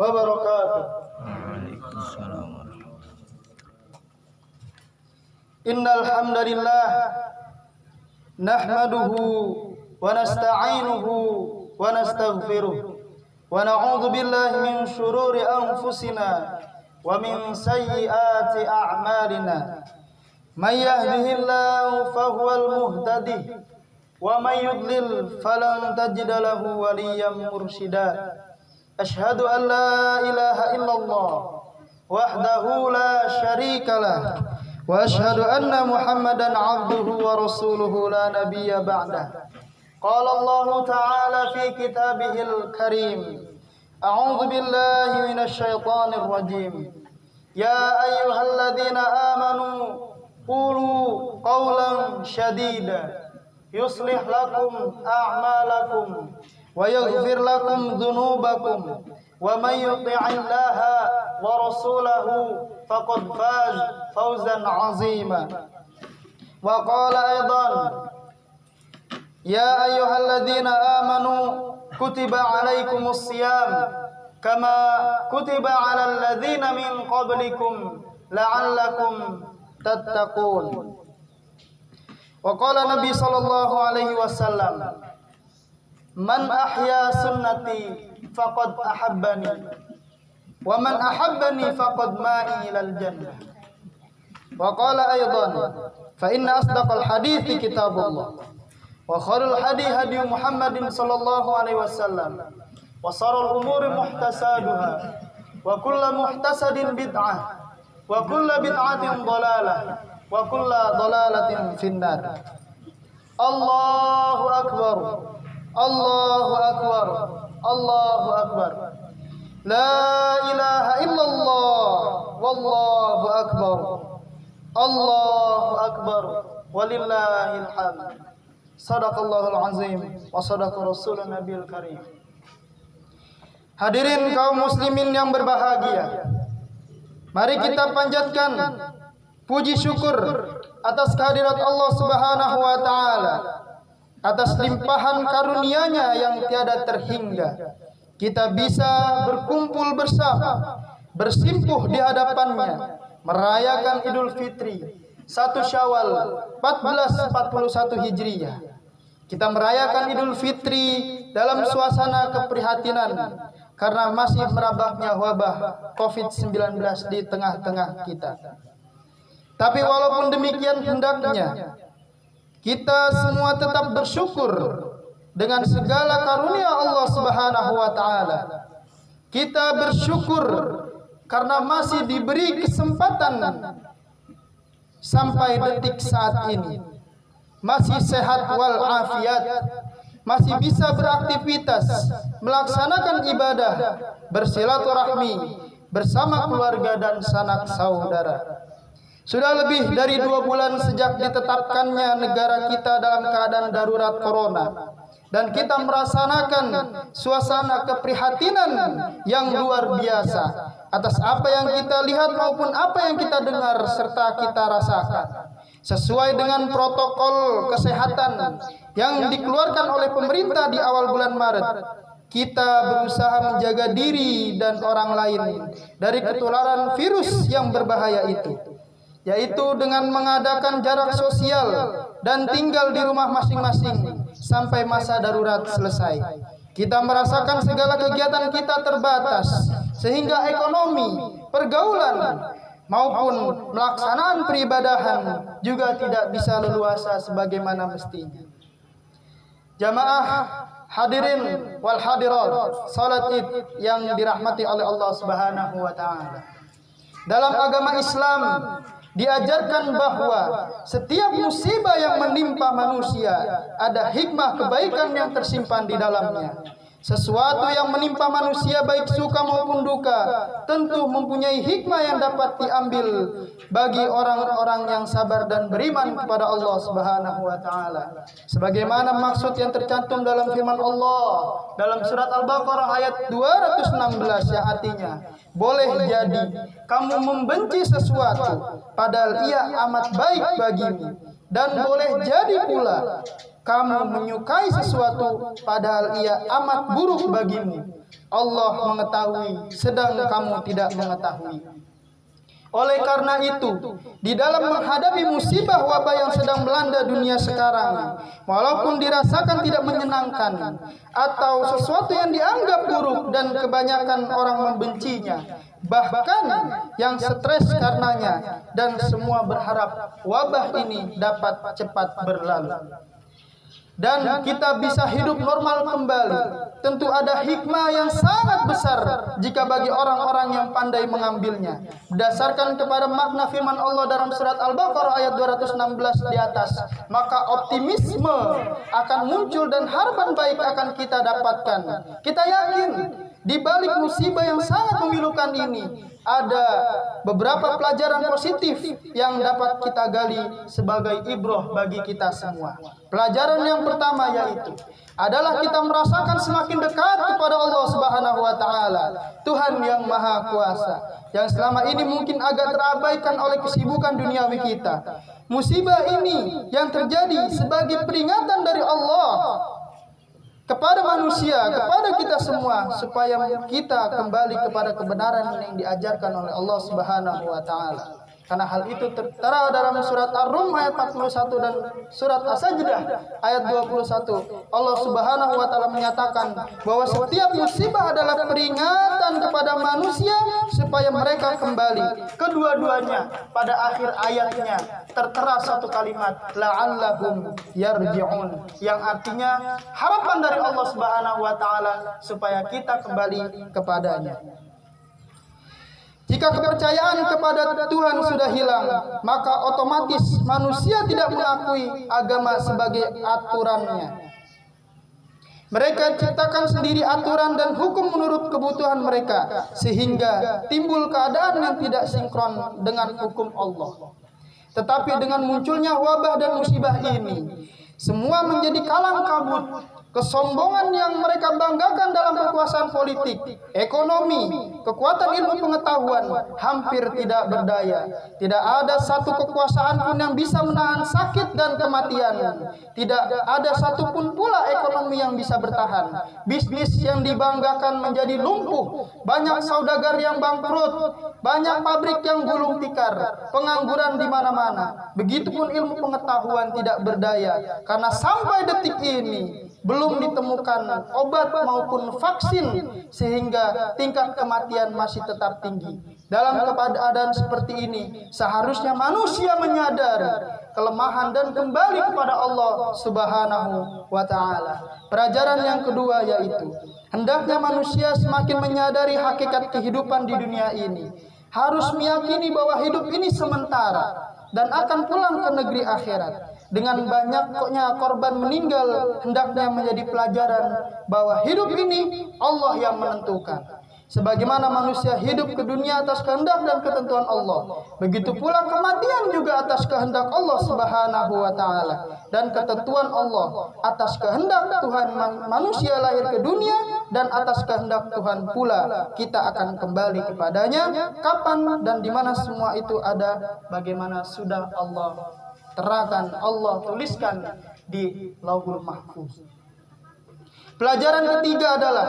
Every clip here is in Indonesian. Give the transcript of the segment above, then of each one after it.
wabarakatuh. Waalaikumsalam. Innal hamdalillah nahmaduhu wa nasta'inuhu wa nastaghfiruh wa na'udzu billahi min shururi anfusina wa min sayyiati a'malina. May yahdihillahu fahuwal muhtadi wa may yudlil falan tajida lahu waliyyan mursyida. Asyhadu an la ilaha illallah wahdahu la syarika lah wa asyhadu anna Muhammadan abduhu wa rasuluhu la nabiyya ba'dah. Qala Allah ta'ala fi kitabihil karim. A'udzu billahi minasy syaithanir rajim. Ya ayyuhalladzina amanu qulu qawlan syadida yuslih lakum a'malakum wa yaghfir lakum dhunubakum wa may yuti'illaha wa rasulahu faqad faz fawzan 'azima. Wa qala aidan ya ayyuhalladzina amanu kutiba 'alaikumus shiyam kama kutiba 'alal ladzina min qablikum la'allakum tattaqun. Wa qala Nabi sallallahu alaihi wasallam, man ahya sunnati faqad ahabbani wa man ahabbani faqad ma'i ilal jannah. Wa qala aidan, fa inna asdaqal hadithi kitabullah wa khairul hadi hadi Muhammadin sallallahu alaihi wasallam wa sharrul umuri muhtasaduha wa kullu muhtasadin bid'ah wa kullu bid'atin dhalalah wa kullu dhalalatin finnar. Allahu akbar, Allahu akbar, Allahu akbar. La ilaha illallah wallahu akbar. Allahu akbar walillahil hamd. Shadaqallahul azim wa shadaqa rasulun nabiyil karim. Hadirin kaum muslimin yang berbahagia, mari kita panjatkan puji syukur atas kehadirat Allah Subhanahu wa taala, atas limpahan karunia-Nya yang tiada terhingga. Kita bisa berkumpul bersama, bersimpuh di hadapan-Nya, merayakan Idul Fitri 1 Syawal 1441 Hijriah. Kita merayakan Idul Fitri dalam suasana keprihatinan karena masih merebaknya wabah COVID-19 di tengah-tengah kita. Tapi walaupun demikian hendaknya kita semua tetap bersyukur dengan segala karunia Allah Subhanahu wa taala. Kita bersyukur karena masih diberi kesempatan sampai detik saat ini, masih sehat wal afiat, masih bisa beraktivitas, melaksanakan ibadah, bersilaturahmi bersama keluarga dan sanak saudara. Sudah lebih dari 2 bulan sejak ditetapkannya negara kita dalam keadaan darurat corona, dan kita merasakan suasana keprihatinan yang luar biasa atas apa yang kita lihat maupun apa yang kita dengar serta kita rasakan. Sesuai dengan protokol kesehatan yang dikeluarkan oleh pemerintah di awal bulan Maret, kita berusaha menjaga diri dan orang lain dari ketularan virus yang berbahaya itu, yaitu dengan mengadakan jarak sosial dan tinggal di rumah masing-masing sampai masa darurat selesai. Kita merasakan segala kegiatan kita terbatas, sehingga ekonomi, pergaulan, maupun pelaksanaan peribadahan juga tidak bisa leluasa sebagaimana mestinya. Jamaah hadirin wal hadirat salat Id yang dirahmati oleh Allah Subhanahu wa taala. Dalam agama Islam diajarkan bahwa setiap musibah yang menimpa manusia ada hikmah kebaikan yang tersimpan di dalamnya. Sesuatu yang menimpa manusia baik suka maupun duka tentu mempunyai hikmah yang dapat diambil bagi orang-orang yang sabar dan beriman kepada Allah Subhanahu wa taala. Sebagaimana maksud yang tercantum dalam firman Allah dalam surat Al-Baqarah ayat 216 yang artinya, boleh jadi kamu membenci sesuatu padahal ia amat baik bagimu, dan boleh jadi pula kamu menyukai sesuatu padahal ia amat buruk bagimu. Allah mengetahui, sedang kamu tidak mengetahui. Oleh karena itu, di dalam menghadapi musibah wabah yang sedang melanda dunia sekarang, walaupun dirasakan tidak menyenangkan atau sesuatu yang dianggap buruk dan kebanyakan orang membencinya, bahkan yang stres karenanya, dan semua berharap wabah ini dapat cepat berlalu dan kita bisa hidup normal kembali. Tentu ada hikmah yang sangat besar jika bagi orang-orang yang pandai mengambilnya. Berdasarkan kepada makna firman Allah dalam surat Al-Baqarah ayat 216 di atas, maka optimisme akan muncul dan harapan baik akan kita dapatkan. Kita yakin di balik musibah yang sangat memilukan ini ada beberapa pelajaran positif yang dapat kita gali sebagai ibrah bagi kita semua. Pelajaran yang pertama yaitu adalah kita merasakan semakin dekat kepada Allah Subhanahu wa taala, Tuhan yang Maha Kuasa, yang selama ini mungkin agak terabaikan oleh kesibukan duniawi kita. Musibah ini yang terjadi sebagai peringatan dari Allah kepada manusia, kepada kita semua, supaya kita kembali kepada kebenaran yang diajarkan oleh Allah Subhanahu wa taala. Karena hal itu tertera dalam surat Ar-Rum ayat 41 dan surat As-Sajdah ayat 21. Allah Subhanahu wa taala menyatakan bahwa setiap musibah adalah peringatan kepada manusia supaya mereka kembali. Kedua-duanya pada akhir ayatnya tertera satu kalimat, la'allahum yarji'un, yang artinya harapan dari Allah Subhanahu wa taala supaya kita kembali kepadanya. Jika kepercayaan kepada Tuhan sudah hilang, maka otomatis manusia tidak mengakui agama sebagai aturannya. Mereka ciptakan sendiri aturan dan hukum menurut kebutuhan mereka, sehingga timbul keadaan yang tidak sinkron dengan hukum Allah. Tetapi dengan munculnya wabah dan musibah ini, semua menjadi kalang kabut. Kesombongan yang mereka banggakan dalam kekuasaan politik, ekonomi, kekuatan ilmu pengetahuan hampir tidak berdaya. Tidak ada satu kekuasaan pun yang bisa menahan sakit dan kematian. Tidak ada satupun pula ekonomi yang bisa bertahan. Bisnis yang dibanggakan menjadi lumpuh, banyak saudagar yang bangkrut, banyak pabrik yang gulung tikar, pengangguran di mana-mana. Begitupun ilmu pengetahuan tidak berdaya, karena sampai detik ini belum ditemukan obat maupun vaksin, sehingga tingkat kematian masih tetap tinggi. Dalam keadaan seperti ini, seharusnya manusia menyadari kelemahan dan kembali kepada Allah Subhanahu wa taala. Pelajaran yang kedua yaitu hendaknya manusia semakin menyadari hakikat kehidupan di dunia ini. Harus meyakini bahwa hidup ini sementara dan akan pulang ke negeri akhirat. Dengan banyaknya korban meninggal, hendaknya menjadi pelajaran bahwa hidup ini Allah yang menentukan. Sebagaimana manusia hidup ke dunia atas kehendak dan ketentuan Allah, begitu pula kematian juga atas kehendak Allah Subhanahu wa taala dan ketentuan Allah. Atas kehendak Tuhan manusia lahir ke dunia, dan atas kehendak Tuhan pula kita akan kembali kepadanya. Kapan dan di mana semua itu ada, bagaimana sudah Allah terangkan, Allah tuliskan di Lauhul Mahfuz. Pelajaran ketiga adalah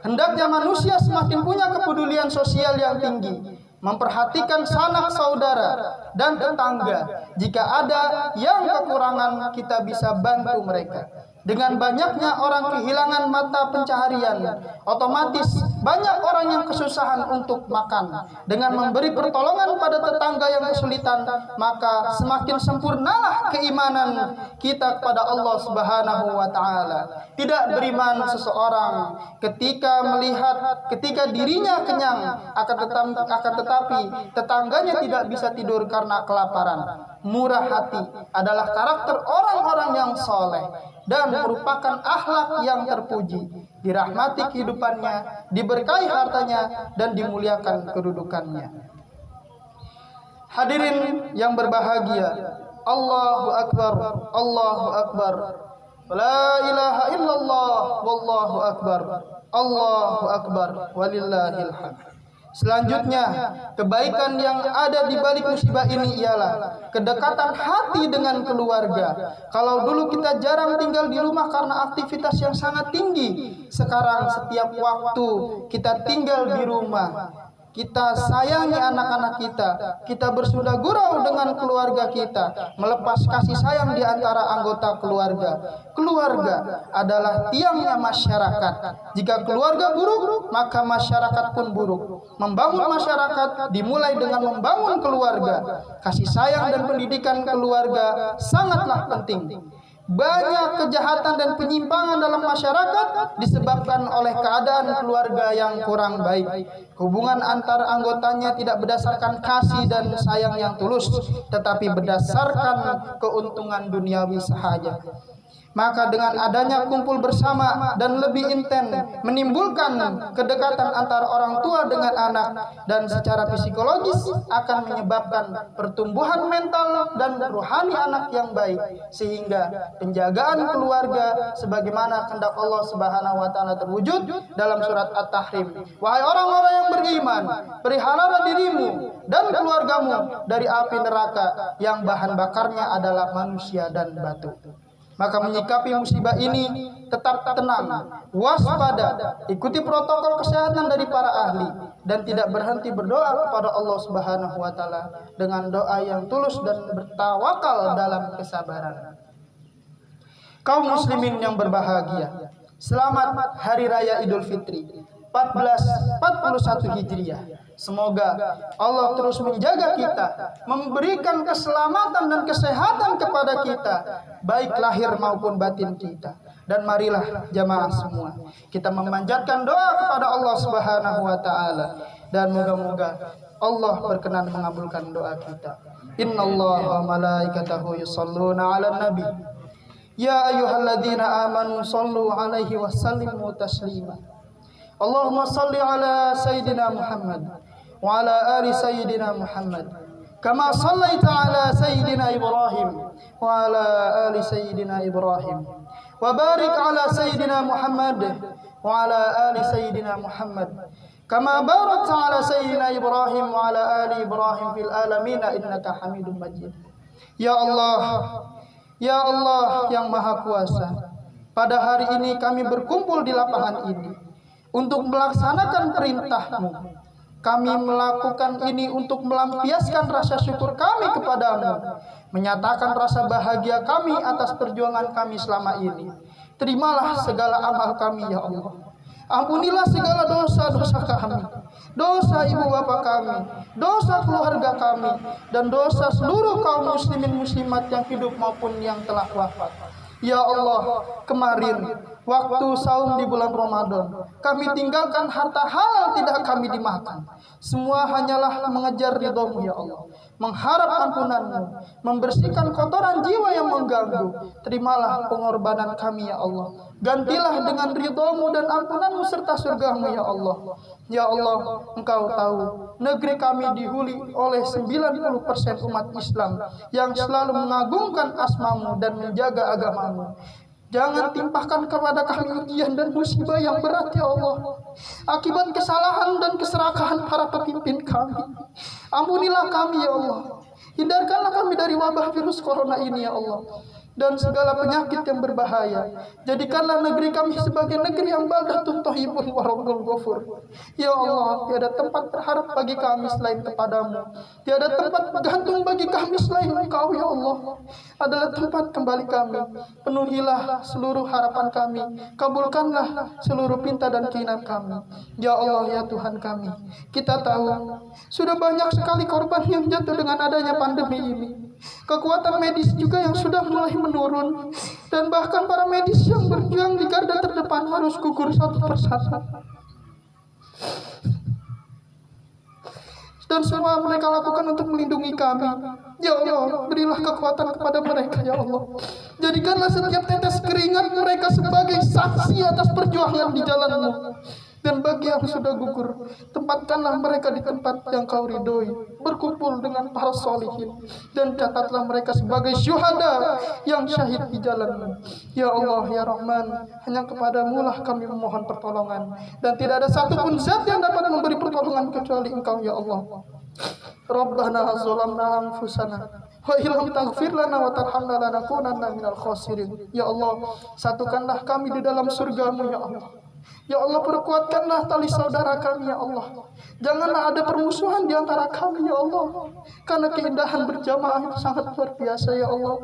hendaknya manusia semakin punya kepedulian sosial yang tinggi, memperhatikan sanak saudara dan tetangga. Jika ada yang kekurangan, kita bisa bantu mereka. Dengan banyaknya orang kehilangan mata pencaharian, otomatis banyak orang yang kesusahan untuk makan. Dengan memberi pertolongan pada tetangga yang kesulitan, maka semakin sempurnalah keimanan kita kepada Allah Subhanahu wa taala. Tidak beriman seseorang ketika dirinya kenyang, akan tetapi tetangganya tidak bisa tidur karena kelaparan. Murah hati adalah karakter orang-orang yang soleh dan merupakan akhlak yang terpuji. Dirahmati kehidupannya, diberkahi hartanya, dan dimuliakan kedudukannya. Hadirin yang berbahagia, Allahu Akbar, Allahu Akbar, la ilaha illallah, wallahu akbar, Allahu Akbar, walillahil hamd. Selanjutnya, kebaikan yang ada di balik musibah ini ialah kedekatan hati dengan keluarga. Kalau dulu kita jarang tinggal di rumah karena aktivitas yang sangat tinggi, sekarang setiap waktu kita tinggal di rumah. Kita sayangi anak-anak kita bersunda gurau dengan keluarga kita, melepas kasih sayang di antara anggota keluarga. Keluarga adalah tiangnya masyarakat. Jika keluarga buruk, maka masyarakat pun buruk. Membangun masyarakat dimulai dengan membangun keluarga. Kasih sayang dan pendidikan keluarga sangatlah penting. Banyak kejahatan dan penyimpangan dalam masyarakat disebabkan oleh keadaan keluarga yang kurang baik. Hubungan antar anggotanya tidak berdasarkan kasih dan sayang yang tulus, tetapi berdasarkan keuntungan duniawi sahaja. Maka dengan adanya kumpul bersama dan lebih intens menimbulkan kedekatan antara orang tua dengan anak, dan secara psikologis akan menyebabkan pertumbuhan mental dan rohani anak yang baik, sehingga penjagaan keluarga sebagaimana kehendak Allah Subhanahu wa taala terwujud dalam surat At-Tahrim. Wahai orang-orang yang beriman, peliharalah dirimu dan keluargamu dari api neraka yang bahan bakarnya adalah manusia dan batu. Maka menyikapi musibah ini tetap tenang, waspada, ikuti protokol kesehatan dari para ahli, dan tidak berhenti berdoa kepada Allah Subhanahu wa taala dengan doa yang tulus dan bertawakal dalam kesabaran. Kaum muslimin yang berbahagia, selamat Hari Raya Idul Fitri 1441 Hijriah. Semoga Allah terus menjaga kita, memberikan keselamatan dan kesehatan kepada kita, baik lahir maupun batin kita. Dan marilah jamaah semua kita memanjatkan doa kepada Allah Subhanahu wa taala, dan moga-moga Allah berkenan mengabulkan doa kita. Innallaha wa malaikatahu yusholluna 'alan nabi. Ya ayyuhalladzina amanu shallu 'alaihi wa sallimu taslima. Allahumma shalli 'ala sayyidina Muhammad wa 'ala ali sayyidina Muhammad kama shallaita 'ala sayyidina Ibrahim wa 'ala ali sayyidina Ibrahim wa barik 'ala sayyidina Muhammad wa 'ala ali sayyidina Muhammad kama barakta 'ala sayyidina Ibrahim wa 'ala ali Ibrahim fil alamin innaka Hamidum Majid. Ya Allah yang Maha Kuasa, pada hari ini kami berkumpul di lapangan ini untuk melaksanakan perintah-Mu. Kami melakukan ini untuk melampiaskan rasa syukur kami kepadamu, menyatakan rasa bahagia kami atas perjuangan kami selama ini. Terimalah segala amal kami ya Allah. Ampunilah segala dosa-dosa kami, dosa ibu bapa kami, dosa keluarga kami, dan dosa seluruh kaum muslimin muslimat yang hidup maupun yang telah wafat. Ya Allah, kemarin waktu saum di bulan Ramadan, kami tinggalkan harta halal tidak kami dimakan. Semua hanyalah mengejar ridho-Mu ya Allah, mengharap ampunan-Mu, membersihkan kotoran jiwa yang mengganggu. Terimalah pengorbanan kami ya Allah. Gantilah dengan ridho-Mu dan ampunan-Mu serta surga-Mu ya Allah. Ya Allah, Engkau tahu negeri kami dihuni oleh 90% umat Islam yang selalu mengagungkan asma-Mu dan menjaga agama-Mu. Jangan timpahkan kepada kami ujian dan musibah yang berat ya Allah, akibat kesalahan dan keserakahan para pemimpin kami. Ampunilah kami ya Allah. Hindarkanlah kami dari wabah virus corona ini ya Allah, dan segala penyakit yang berbahaya. Jadikanlah negeri kami sebagai negeri yang baldatun thayyibun wa rabbul ghafur. Ya Allah, tiada tempat berharap bagi kami selain kepadamu. Tiada tempat bergantung bagi kami selain Engkau ya Allah. Adalah tempat kembali kami. Penuhilah seluruh harapan kami. Kabulkanlah seluruh pinta dan keinginan kami. Ya Allah ya Tuhan kami, kita tahu sudah banyak sekali korban yang jatuh dengan adanya pandemi ini. Kekuatan medis juga yang sudah mulai menurun, dan bahkan para medis yang berjuang di garda terdepan harus gugur satu persatu. Dan semua mereka lakukan untuk melindungi kami. Ya Allah, berilah kekuatan kepada mereka ya Allah. Jadikanlah setiap tetes keringat mereka sebagai saksi atas perjuangan di jalan-Mu. Dan bagi yang sudah gugur, tempatkanlah mereka di tempat yang Kau ridhoi, berkumpul dengan para sholihin, dan catatlah mereka sebagai syuhada yang syahid di jalan-Mu. Ya Allah ya Rahman, hanya kepadamu lah kami memohon pertolongan, dan tidak ada satupun zat yang dapat memberi pertolongan Tuhan kecuali Engkau ya Allah. Rabbana zalamna anfusana wa illam taghfir lana wa tarhamna lanakunanna minal khasirin. Ya Allah, satukanlah kami di dalam surga-Mu ya Allah. Ya Allah, perkuatkanlah tali saudara kami ya Allah. Janganlah ada permusuhan di antara kami ya Allah. Karena keindahan berjamaah itu sangat luar biasa ya Allah.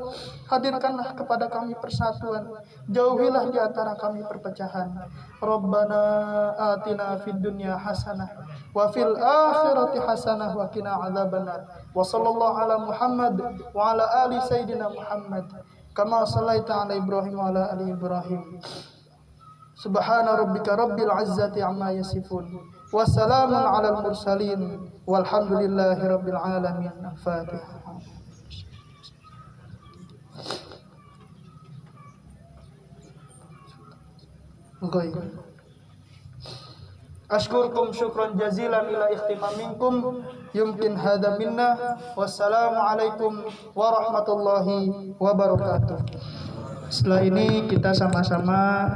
Hadirkanlah kepada kami persatuan. Jauhilah di antara kami perpecahan. Rabbana atina fid dunya hasanah wa fil akhirati hasanah wa qina adzabannar. Wa sallallahu ala Muhammad wa ala ali sayyidina Muhammad. Kama shallaita ala Ibrahim wa ala ali Ibrahim. Subhana rabbika rabbil izzati amma yasifun wa salamun alal mursalin walhamdulillahi rabbil alamin. Al-Fatihah. Ashkurukum syukran jazilan ila ikhtifam minkum yumkin hadha minna. Wassalamu alaikum warahmatullahi wabarakatuh. Setelah ini kita sama-sama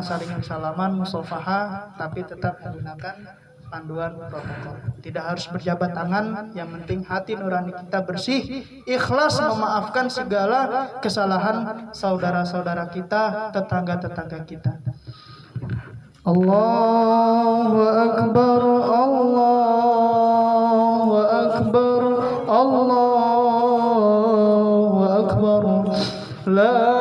saling salaman musafahah, tapi tetap menggunakan panduan protokol. Tidak harus berjabat tangan, yang penting hati nurani kita bersih, ikhlas memaafkan segala kesalahan saudara-saudara kita, tetangga-tetangga kita. Allahu Akbar, Allahu Akbar, Allahu Akbar. La